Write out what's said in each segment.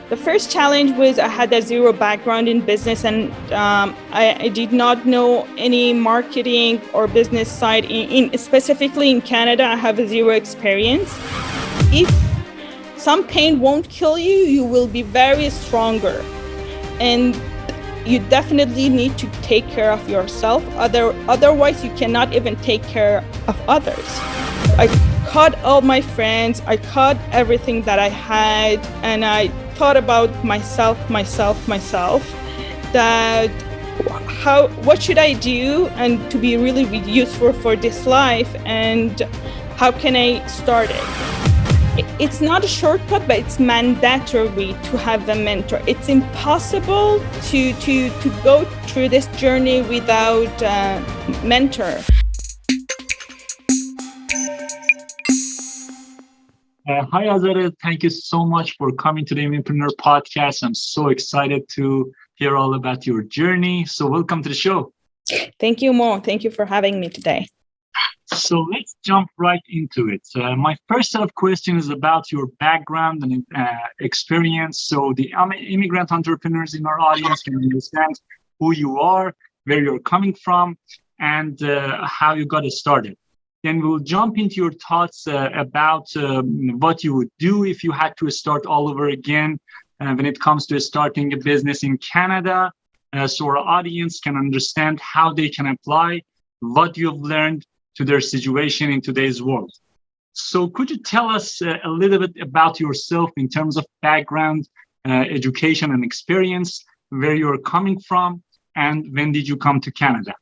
The first challenge was I had a zero background in business, and I did not know any marketing or business side. Specifically in Canada, I have a zero experience. If some pain won't kill you, you will be very stronger. And you definitely need to take care of yourself. Otherwise, you cannot even take care of others. I cut all my friends. I cut everything that I had, and I thought about myself, that what should I do and to be really useful for this life, and how can I start it? It's not a shortcut, but it's mandatory to have a mentor. It's impossible to go through this journey without a mentor. Hi, Azadeh. Thank you so much for coming to the Immiprenuer Podcast. I'm so excited to hear all about your journey. So welcome to the show. Thank you, Mo. Thank you for having me today. So let's jump right into it. My first set of questions is about your background and experience. So the immigrant entrepreneurs in our audience can understand who you are, where you're coming from, and how you got started. Then we'll jump into your thoughts about what you would do if you had to start all over again when it comes to starting a business in Canada, so our audience can understand how they can apply what you've learned to their situation in today's world. So could you tell us a little bit about yourself in terms of background, education and experience, where you're coming from, and when did you come to Canada?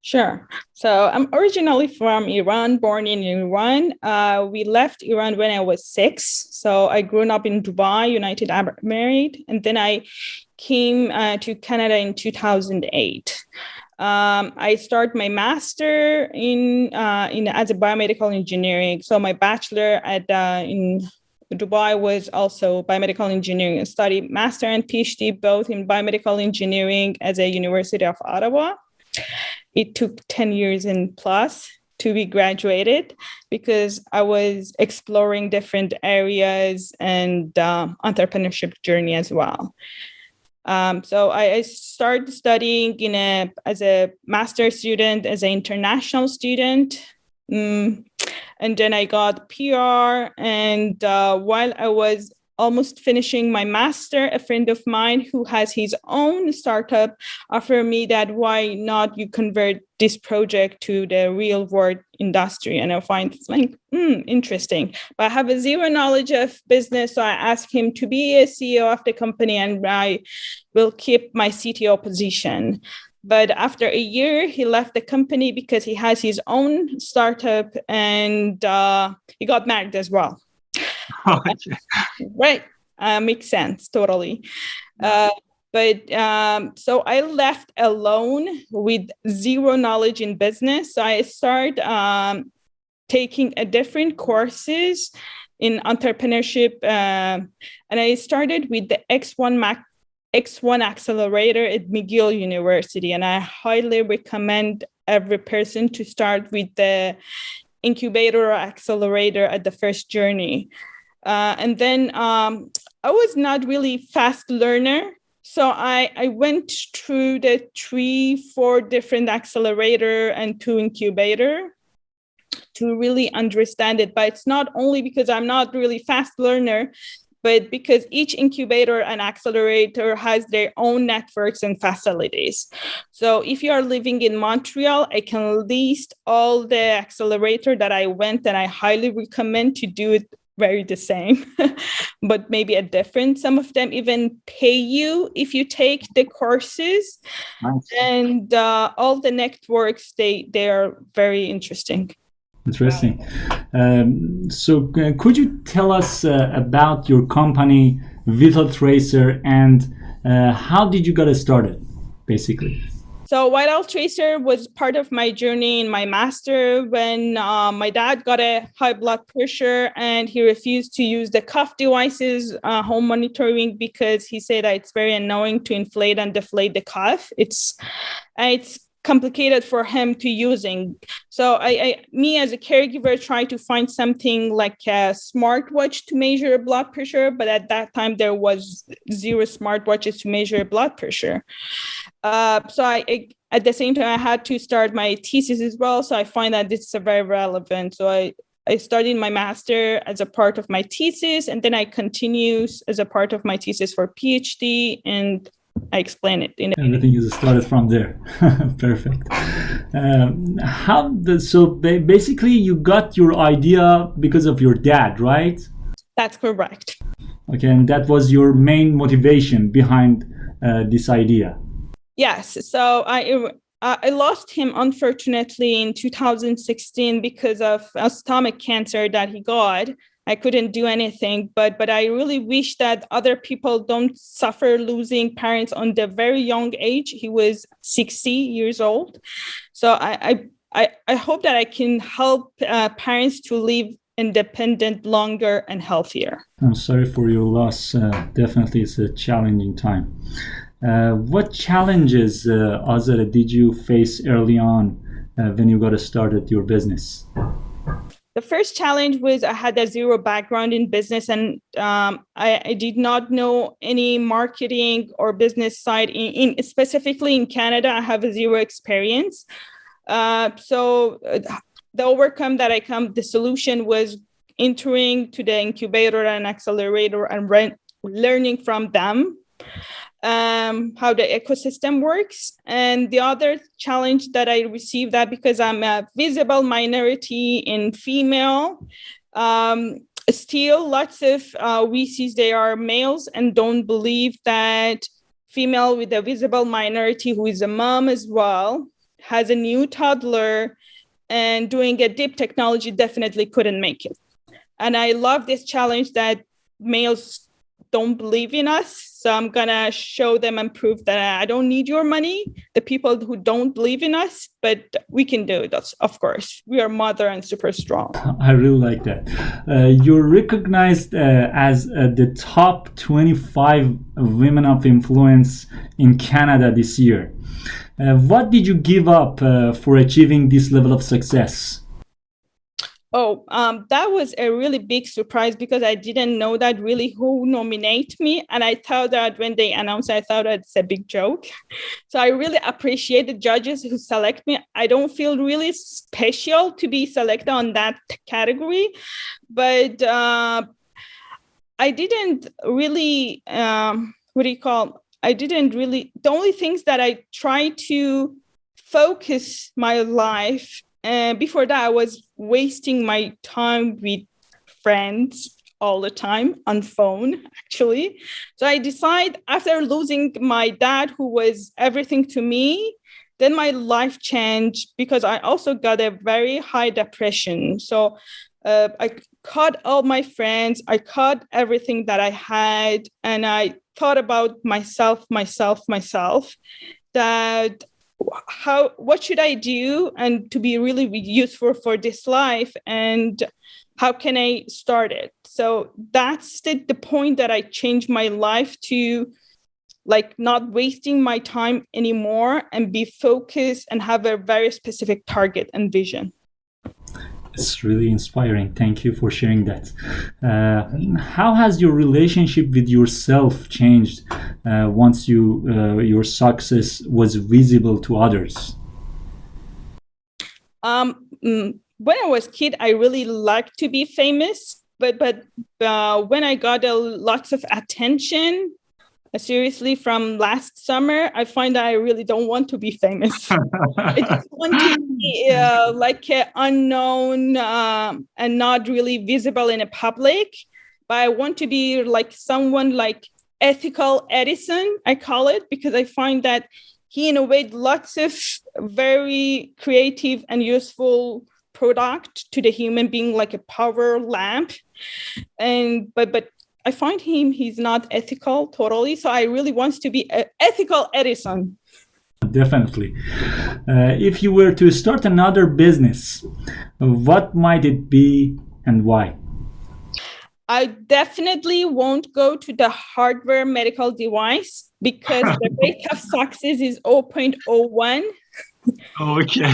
Sure. So I'm originally from Iran, born in Iran. We left Iran when I was 6. So I grew up in Dubai, United Arab Emirates, and then I came to Canada in 2008. I started my master as a biomedical engineering. So my bachelor in Dubai was also biomedical engineering. I studied master and Ph.D. both in biomedical engineering at the University of Ottawa. It took 10 years and plus to be graduated because I was exploring different areas and entrepreneurship journey as well. So I started studying as a master's student, as an international student. And then I got PR. And while I was almost finishing my master, a friend of mine who has his own startup offered me that why not you convert this project to the real world industry. And I find it's like, interesting. But I have a zero knowledge of business. So I asked him to be a CEO of the company and I will keep my CTO position. But after a year, he left the company because he has his own startup and he got married as well. Right. Makes sense. Totally. So I left alone with zero knowledge in business. So I started taking a different courses in entrepreneurship. And I started with the X1 accelerator at McGill University. And I highly recommend every person to start with the incubator or accelerator at the first journey. And then I was not really fast learner. So I went through the 3-4 different accelerator and 2 incubator to really understand it. But it's not only because I'm not really fast learner, but because each incubator and accelerator has their own networks and facilities. So if you are living in Montreal, I can list all the accelerator that I went, and I highly recommend to do it very the same, but maybe a different. Some of them even pay you if you take the courses. Nice. And all the networks, they are very interesting. Interesting. So could you tell us about your company, Vitaltracer, and how did you get started, basically? So Vitaltracer was part of my journey in my master when my dad got a high blood pressure and he refused to use the cuff devices, home monitoring, because he said that it's very annoying to inflate and deflate the cuff. It's complicated for him to using. So me as a caregiver try to find something like a smartwatch to measure blood pressure, but at that time there was zero smartwatches to measure blood pressure. So I at the same time I had to start my thesis as well. So I find that this is very relevant. So I studied my master as a part of my thesis, and then I continue as a part of my thesis for Ph.D. and I explain it. Everything is started from there. Perfect. Basically you got your idea because of your dad, right? That's correct. Okay, and that was your main motivation behind this idea. Yes. So I lost him, unfortunately, in 2016 because of a stomach cancer that he got. I couldn't do anything, but I really wish that other people don't suffer losing parents on the very young age. He was 60 years old. So I hope that I can help parents to live independent longer and healthier. I'm sorry for your loss. Definitely it's a challenging time. What challenges, Azadeh, did you face early on when you got started your business? The first challenge was I had a zero background in business, and I did not know any marketing or business side. Specifically in Canada, I have a zero experience. So the overcome that the solution was entering to the incubator and accelerator and learning from them how the ecosystem works. And the other challenge that I received, that because I'm a visible minority in female, still lots of VCs, they are males and don't believe that female with a visible minority who is a mom as well, has a new toddler and doing a deep technology definitely couldn't make it. And I love this challenge that males don't believe in us. So I'm going to show them and prove that I don't need your money, the people who don't believe in us, but we can do it, of course. We are mother and super strong. I really like that. You're recognized as the top 25 women of influence in Canada this year. What did you give up for achieving this level of success? Oh, that was a really big surprise because I didn't know that really who nominate me. And I thought that when they announced, I thought that it's a big joke. So I really appreciate the judges who select me. I don't feel really special to be selected on that category, but I didn't really, the only things that I try to focus my life. Before that, I was wasting my time with friends all the time on phone, actually. So I decided after losing my dad, who was everything to me, then my life changed because I also got a very high depression. So I cut all my friends, I cut everything that I had, and I thought about myself, that what should I do and to be really useful for this life, and how can I start it? So that's the point that I changed my life to, like, not wasting my time anymore and be focused and have a very specific target and vision. It's really inspiring. Thank you for sharing that. How has your relationship with yourself changed once your success was visible to others? When I was a kid, I really liked to be famous, but when I got lots of attention, seriously, from last summer, I find that I really don't want to be famous. I just want to be like unknown and not really visible in a public. But I want to be like someone like ethical Edison, I call it, because I find that he innovated lots of very creative and useful product to the human being, like a power lamp. And but I find he's not ethical totally. So I really want to be an ethical Edison. Definitely. If you were to start another business, what might it be and why? I definitely won't go to the hardware medical device because the rate of success is 0.01. Okay.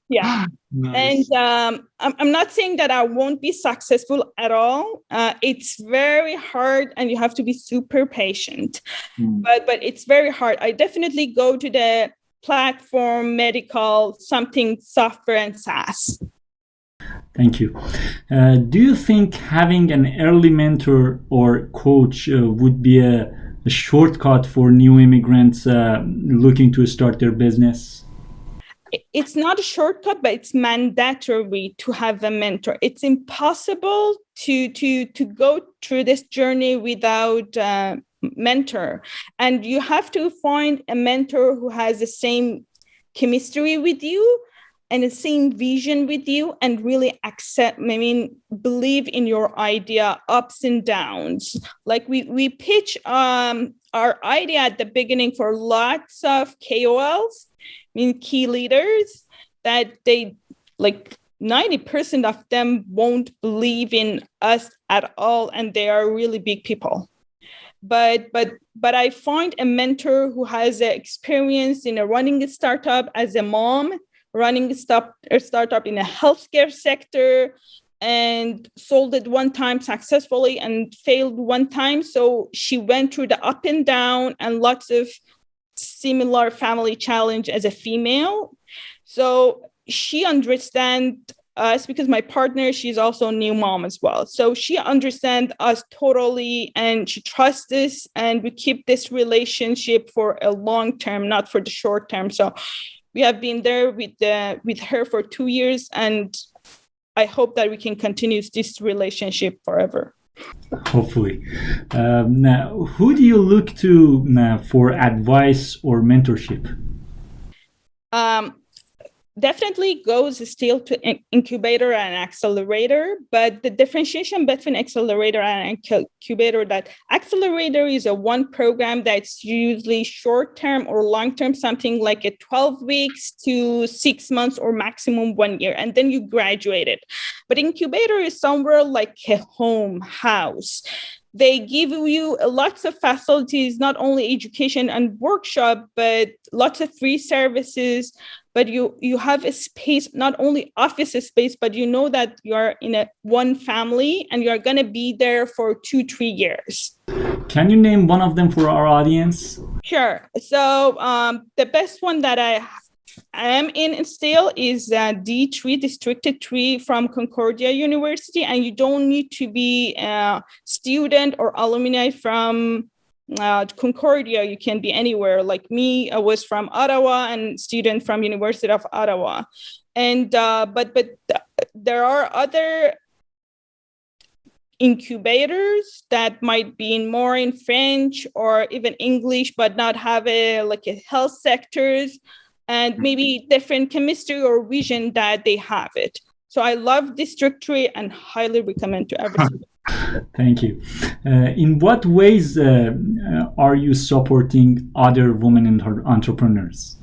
Yeah. Nice. And I'm not saying that I won't be successful at all. It's very hard and you have to be super patient. But it's very hard. I definitely go to the platform, medical, something software and SaaS. Thank you. Do you think having an early mentor or coach would be a shortcut for new immigrants looking to start their business? It's not a shortcut, but it's mandatory to have a mentor. It's impossible to go through this journey without a mentor. And you have to find a mentor who has the same chemistry with you and the same vision with you and really believe in your idea, ups and downs. Like we pitch our idea at the beginning for lots of KOLs, key leaders, that they 90% of them won't believe in us at all, and they are really big people. But I find a mentor who has experience in running a startup as a mom, running a startup in a healthcare sector, and sold it one time successfully and failed one time. So she went through the up and down and lots of similar family challenge as a female. So she understands us because my partner, she's also a new mom as well. So she understands us totally and she trusts us, and we keep this relationship for a long term, not for the short term. So we have been there with her for 2 years, and I hope that we can continue this relationship forever. Hopefully. Now, who do you look to for advice or mentorship? Definitely goes still to incubator and accelerator, but the differentiation between accelerator and incubator, that accelerator is a one program that's usually short-term or long-term, something like a 12 weeks to 6 months or maximum 1 year, and then you graduate it. But incubator is somewhere like a house. They give you lots of facilities, not only education and workshop, but lots of free services. But you have a space, not only office space, but you know that you are in one family and you're going to be there for 2-3 years. Can you name one of them for our audience? Sure. So the best one that I am in still is D3, District 3 from Concordia University. And you don't need to be a student or alumni from Concordia. You can be anywhere. Like me, I was from Ottawa and student from University of Ottawa. And but there are other incubators that might be more in French or even English, but not have a health sectors and maybe different chemistry or vision that they have it. So I love District 3 and highly recommend to everyone. Thank you. In what ways are you supporting other women entrepreneurs?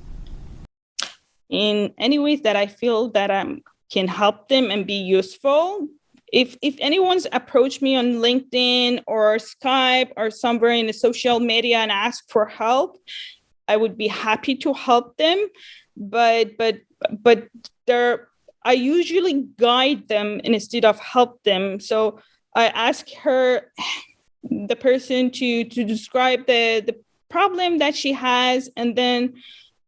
In any ways that I feel that I can help them and be useful. If anyone's approached me on LinkedIn or Skype or somewhere in the social media and ask for help, I would be happy to help them. But I usually guide them instead of help them. So I ask the person to describe the problem that she has, and then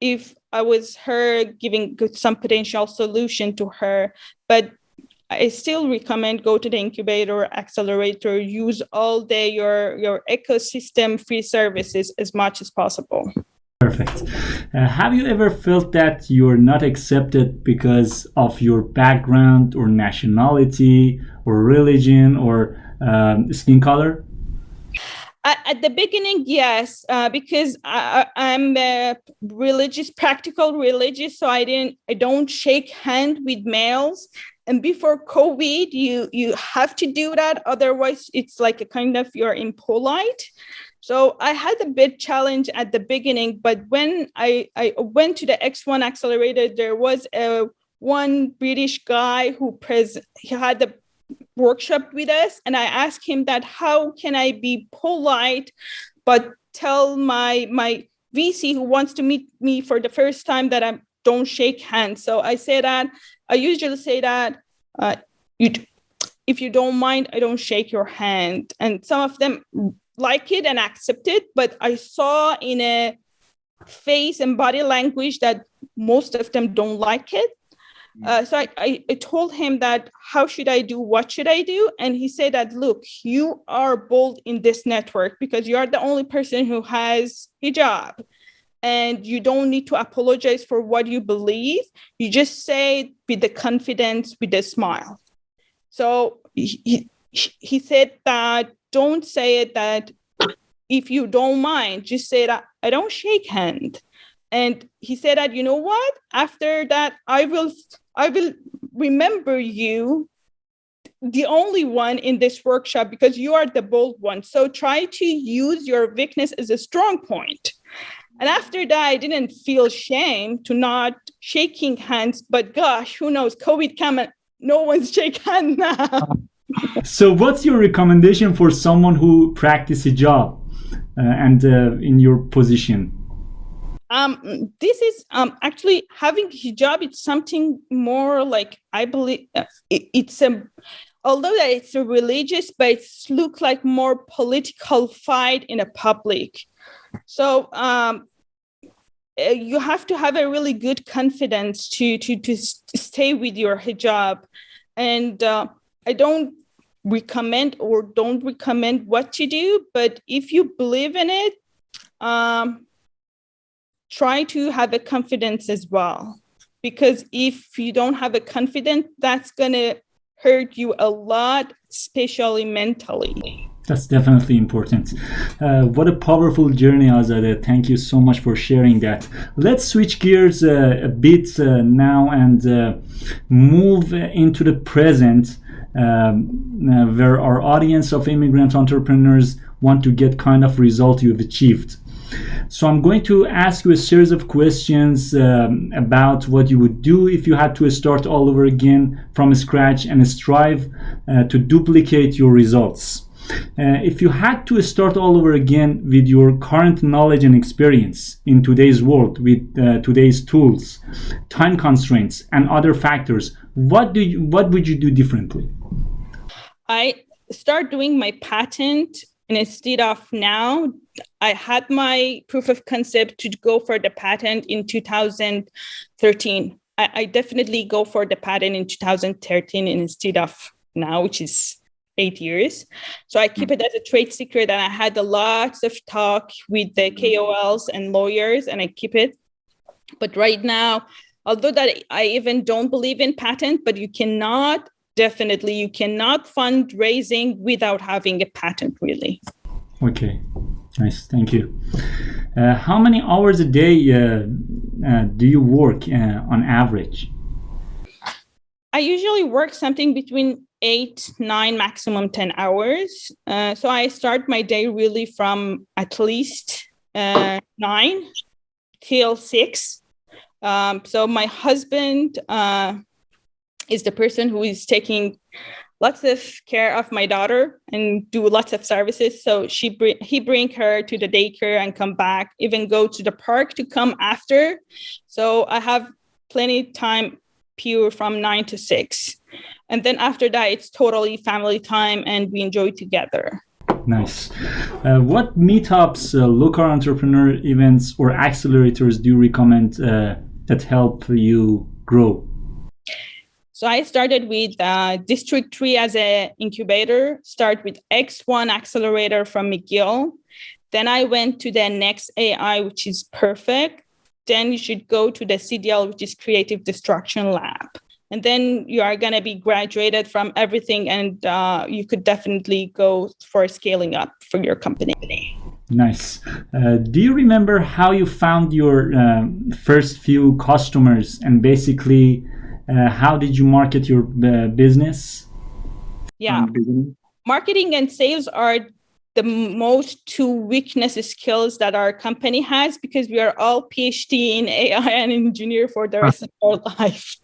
if I was her, giving some potential solution to her. But I still recommend go to the incubator, accelerator, use all your ecosystem free services as much as possible. Perfect. Have you ever felt that you're not accepted because of your background or nationality or religion or skin color? At the beginning, yes, because I'm practical religious, so I don't shake hand with males. And before COVID, you have to do that, otherwise it's like a kind of you're impolite. So I had a bit challenge at the beginning, but when I went to the X1 accelerator, there was one British guy he had the workshop with us, and I asked him that how can I be polite but tell my VC who wants to meet me for the first time that I'm don't shake hands. So I usually say that if you don't mind, I don't shake your hand. And some of them like it and accept it, but I saw in a face and body language that most of them don't like it. So I told him that, how should I do? What should I do? And he said that, look, you are bold in this network because you are the only person who has hijab. And you don't need to apologize for what you believe. You just say it with the confidence, with a smile. So he said that, don't say it that if you don't mind, just say that I don't shake hand. And he said that, you know what? After that, I will remember you, the only one in this workshop, because you are the bold one. So try to use your weakness as a strong point. And after that, I didn't feel shame to not shaking hands. But gosh, who knows? COVID came and no one's shake hand now. So what's your recommendation for someone who practices hijab and in your position? This is actually having hijab. It's something more like, I believe although that it's a religious, but it looks like more political fight in a public. So you have to have a really good confidence to stay with your hijab. And I don't recommend what to do, but if you believe in it, try to have a confidence as well. Because if you don't have a confidence, that's going to hurt you a lot, especially mentally. That's definitely important. What a powerful journey, Azadeh. Thank you so much for sharing that. Let's switch gears a bit now and move into the present, where our audience of immigrant entrepreneurs want to get kind of result you've achieved. So I'm going to ask you a series of questions about what you would do if you had to start all over again from scratch and strive to duplicate your results. If you had to start all over again with your current knowledge and experience in today's world, with today's tools, time constraints, and other factors, what would you do differently? I start doing my patent, and instead of now, I had my proof of concept to go for the patent in 2013. I definitely go for the patent in 2013 instead of now, which is 8 years. So I keep it as a trade secret, and I had lots of talk with the KOLs and lawyers, and I keep it. But right now, although that I even don't believe in patent, but you cannot fundraising without having a patent, really. Okay, nice, thank you. How many hours a day do you work on average? I usually work something between 8, 9, maximum 10 hours. So I start my day really from at least 9 till 6. So my husband is the person who is taking lots of care of my daughter and do lots of services. So he bring her to the daycare and come back, even go to the park to come after. So I have plenty of time pure from 9 to 6. And then after that, it's totally family time and we enjoy together. Nice. What meetups, local entrepreneur events, or accelerators do you recommend that help you grow? So I started with District 3 as an incubator, start with X1 accelerator from McGill. Then I went to the Next AI, which is perfect. Then you should go to the CDL, which is Creative Destruction Lab. And then you are going to be graduated from everything, and you could definitely go for scaling up for your company. Nice. Do you remember how you found your first few customers, and basically how did you market your business? Yeah. Marketing and sales are the most two weakness skills that our company has, because we are all Ph.D. in AI and engineer for the rest of our life.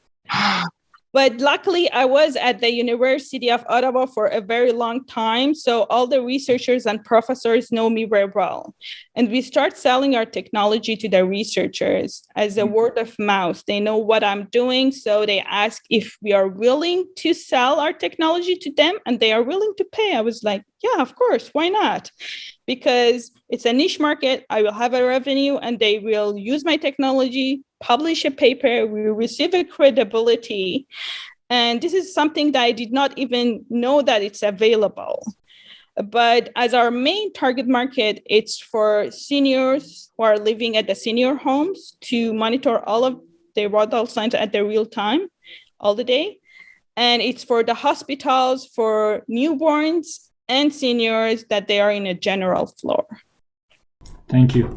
But luckily, I was at the University of Ottawa for a very long time. So all the researchers and professors know me very well. And we start selling our technology to the researchers as a word of mouth. They know what I'm doing. So they ask if we are willing to sell our technology to them, and they are willing to pay. I was like, yeah, of course. Why not? Because it's a niche market. I will have a revenue, and they will use my technology, publish a paper, we receive a credibility. And this is something that I did not even know that it's available. But as our main target market, it's for seniors who are living at the senior homes to monitor all of their vital signs at the real time, all the day. And it's for the hospitals, for newborns and seniors that they are in a general floor. Thank you.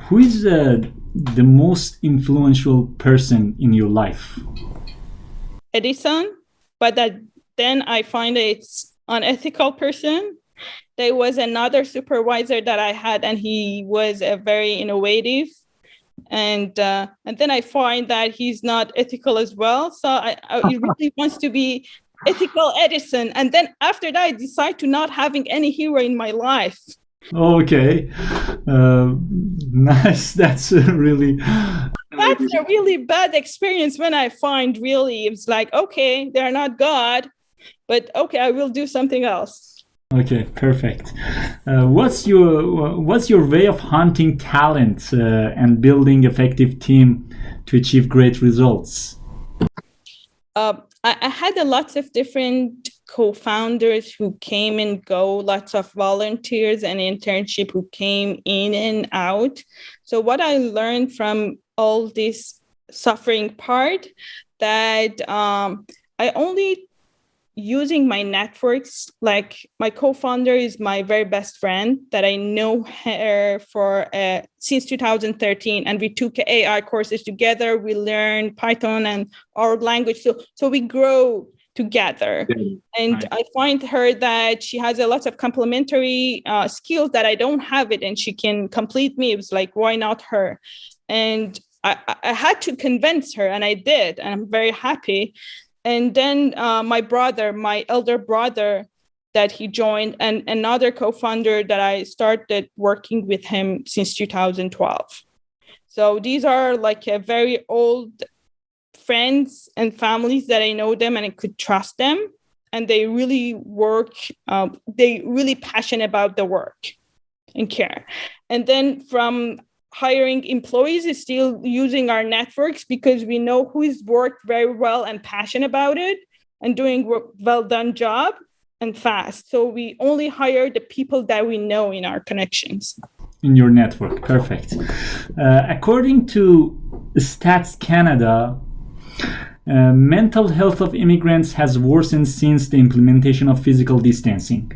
Who is the most influential person in your life? Edison, but then I find it's unethical person. There was another supervisor that I had, and he was a very innovative. And then I find that he's not ethical as well. So I really wants to be ethical Edison. And then after that, I decide to not having any hero in my life. Okay, nice. That's really. That's a really bad experience when I find really it's like, okay, they're not God, but okay, I will do something else. Okay, perfect. What's your way of hunting talent and building effective team to achieve great results? I had lots of different co-founders who came and go, lots of volunteers and internship who came in and out. So what I learned from all this suffering part, that I only using my networks, like my co-founder is my very best friend that I know her for since 2013, and we took AI courses together. We learned Python and our language, so we grow together. And I find her that she has a lot of complementary skills that I don't have it, and she can complete me. It was like, why not her? And I had to convince her, and I did, and I'm very happy. And then my elder brother, that he joined, and another co-founder that I started working with him since 2012. So these are like a very old friends and families that I know them and I could trust them. And they really work, they really passionate about the work and care. And then from hiring employees is still using our networks, because we know who is worked very well and passionate about it and doing well done job and fast. So we only hire the people that we know in our connections. In your network, perfect. According to Stats Canada, mental health of immigrants has worsened since the implementation of physical distancing.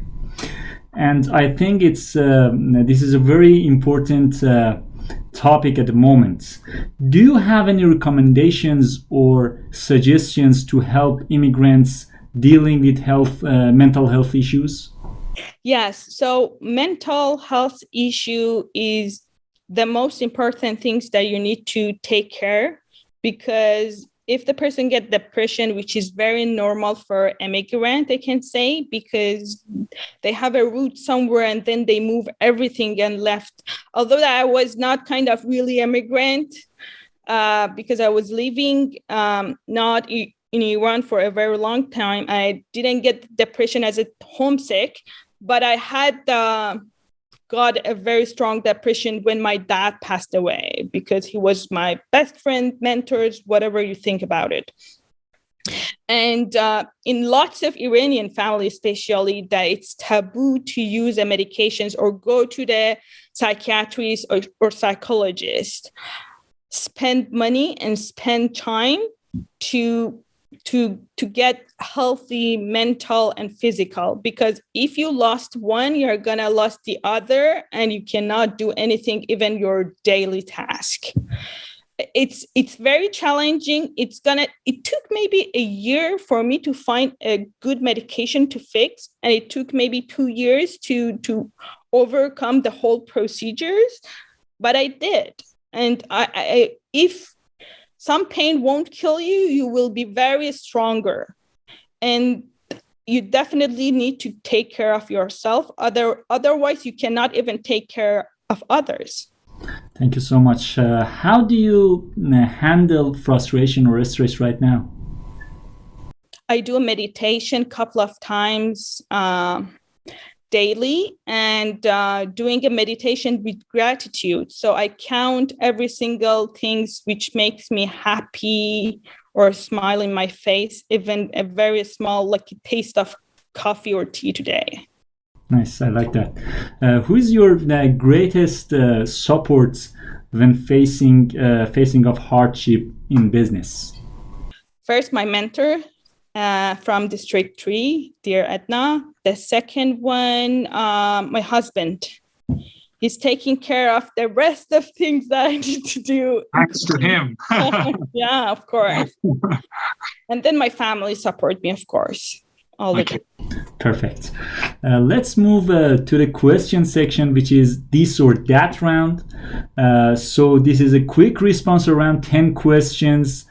And I think this is a very important topic at the moment. Do you have any recommendations or suggestions to help immigrants dealing with mental health issues? Yes. So mental health issue is the most important things that you need to take care, because if the person gets depression, which is very normal for immigrant, I can say, because they have a root somewhere and then they move everything and left. Although I was not kind of really immigrant, because I was living not in Iran for a very long time. I didn't get depression as a homesick, but I had got a very strong depression when my dad passed away, because he was my best friend, mentors, whatever you think about it. And in lots of Iranian families, especially, that it's taboo to use the medications or go to the psychiatrist or psychologist. Spend money and spend time to get healthy mental and physical, because if you lost one, you're gonna lose the other and you cannot do anything, even your daily task. It's very challenging. It took maybe a year for me to find a good medication to fix, and it took maybe 2 years to overcome the whole procedures, but I did. And if some pain won't kill you. You will be very stronger. And you definitely need to take care of yourself. Otherwise, you cannot even take care of others. Thank you so much. How do you handle frustration or stress right now? I do a meditation a couple of times daily, and doing a meditation with gratitude. So I count every single things which makes me happy or a smile in my face, even a very small, like a taste of coffee or tea today. Nice, I like that. Who is your greatest support when facing of hardship in business? First, my mentor from District 3, dear Edna. The second one, my husband. He's taking care of the rest of things that I need to do. Thanks to him. Yeah, of course. And then my family support me, of course, all the time. Perfect. Let's move to the question section, which is this or that round. So this is a quick response around 10 questions.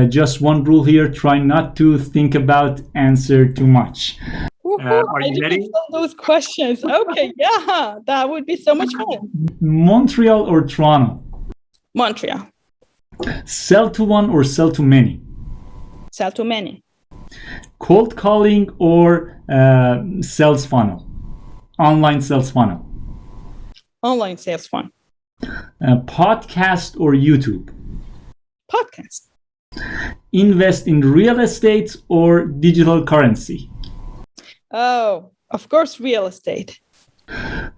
Just one rule here, try not to think about answer too much. Are you ready? Those questions. Okay, yeah, that would be so much fun. Montreal or Toronto? Montreal. Sell to one or sell to many? Sell to many. Cold calling or sales funnel? Online sales funnel? Online sales funnel. Podcast or YouTube? Podcast. Invest in real estate or digital currency? Oh, of course, real estate.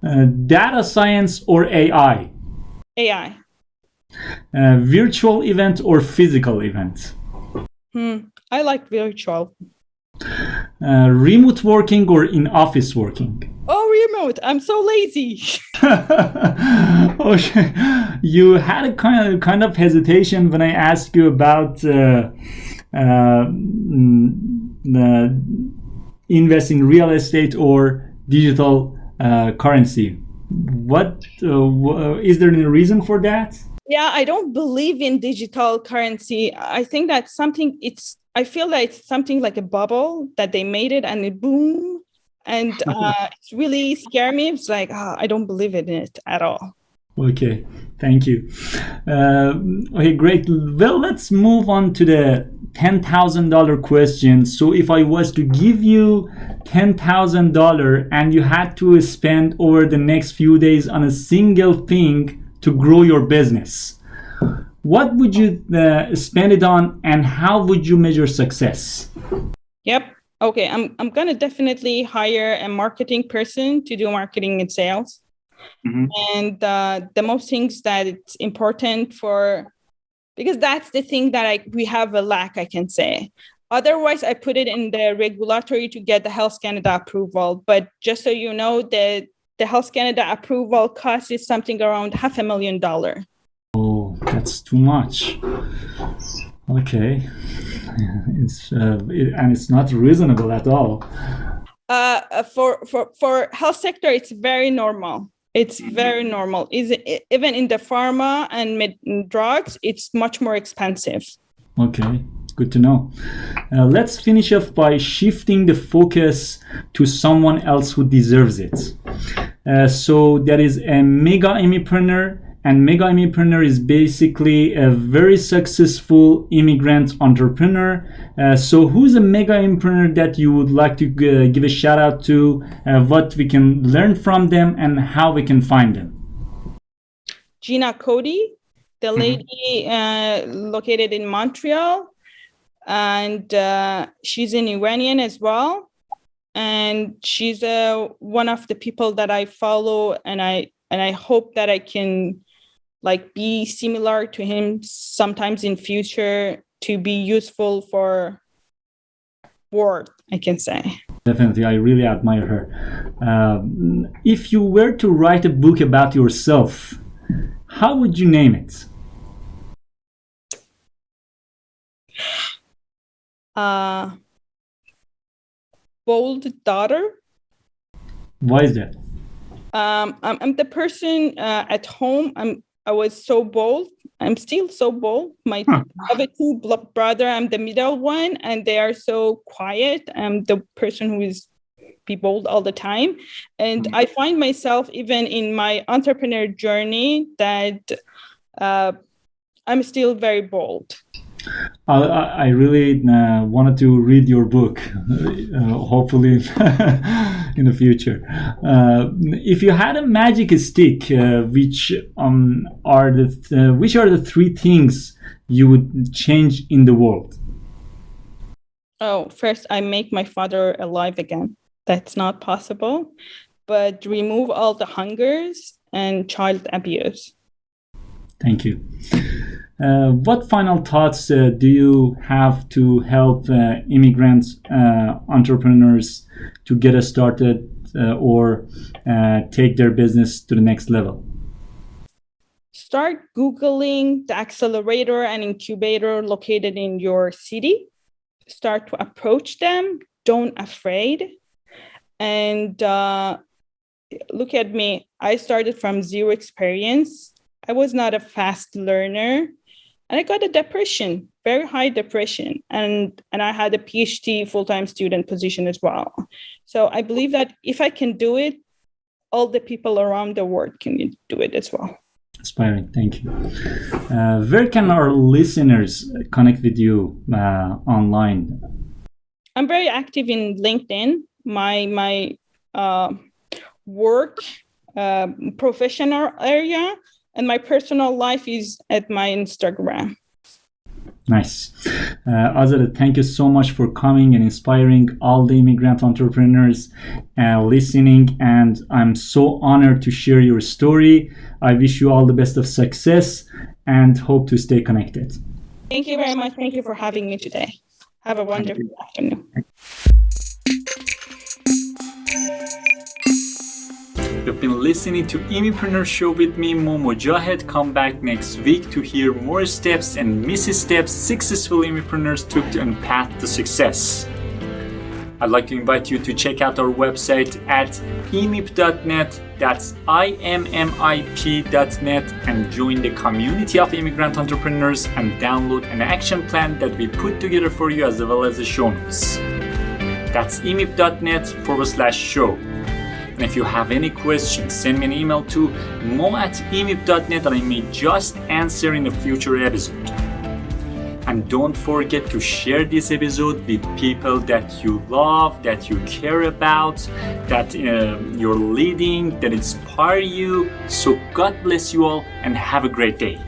Data science or AI? AI. Virtual event or physical event? I like virtual. Remote working or in office working? Oh, remote. I'm so lazy. Okay. You had a kind of hesitation when I asked you about invest in real estate or digital currency. What is there any reason for that? Yeah, I don't believe in digital currency. I think that's something I feel like it's something like a bubble that they made it and it boom. And it's really scary me. It's like, I don't believe in it at all. Okay, thank you. Okay, great. Well, let's move on to the $10,000 question. So if I was to give you $10,000 and you had to spend over the next few days on a single thing to grow your business, what would you spend it on and how would you measure success? Yep. Okay, I'm gonna definitely hire a marketing person to do marketing and sales. Mm-hmm. And the most things that it's important for, because that's the thing that we have a lack, I can say. Otherwise, I put it in the regulatory to get the Health Canada approval. But just so you know, the Health Canada approval cost is something around $500,000. Oh, that's too much. Okay, it's not reasonable at all. For health sector, it's very normal. It's very normal. Even in the pharma and drugs, it's much more expensive. Okay, good to know. Let's finish off by shifting the focus to someone else who deserves it. So there is a mega Immiprenuer, and mega Immiprenuer is basically a very successful immigrant entrepreneur. So who's a mega Immiprenuer that you would like to give a shout out to, what we can learn from them and how we can find them? Gina Cody, the lady located in Montreal, and she's an Iranian as well. And she's one of the people that I follow, and I hope that I can be similar to him sometimes in future to be useful for world, I can say. Definitely, I really admire her. If you were to write a book about yourself, how would you name it? Bold daughter. Why is that? I'm the person at home. I was so bold I'm still so bold. My other two brother, I'm the middle one, and they are so quiet. I'm the person who is be bold all the time. And I find myself even in my entrepreneur journey that I'm still very bold. I really wanted to read your book, hopefully in the future. If you had a magic stick, which are the three things you would change in the world? Oh, first, I make my father alive again. That's not possible, but remove all the hungers and child abuse. Thank you. What final thoughts do you have to help immigrant entrepreneurs to get started or take their business to the next level? Start Googling the accelerator and incubator located in your city. Start to approach them. Don't afraid. And look at me. I started from zero experience. I was not a fast learner. And I got a depression, very high depression. And I had a Ph.D. full-time student position as well. So I believe that if I can do it, all the people around the world can do it as well. Inspiring. Thank you. Where can our listeners connect with you online? I'm very active in LinkedIn. My work professional area, and my personal life is at my Instagram. Nice. Azadeh, thank you so much for coming and inspiring all the immigrant entrepreneurs listening. And I'm so honored to share your story. I wish you all the best of success and hope to stay connected. Thank you very much. Thank you for having me today. Have a wonderful afternoon. You've been listening to Immiprenuer Show with me, Moe Mojahed. Come back next week to hear more steps and missteps successful Immiprenuers took on path to success. I'd like to invite you to check out our website at imip.net, that's IMMIP.net, and join the community of immigrant entrepreneurs and download an action plan that we put together for you as well as the show notes. That's imip.net/show. And if you have any questions, send me an email to mo@imip.net and I may just answer in a future episode. And don't forget to share this episode with people that you love, that you care about, that you're leading, that inspire you. So God bless you all and have a great day.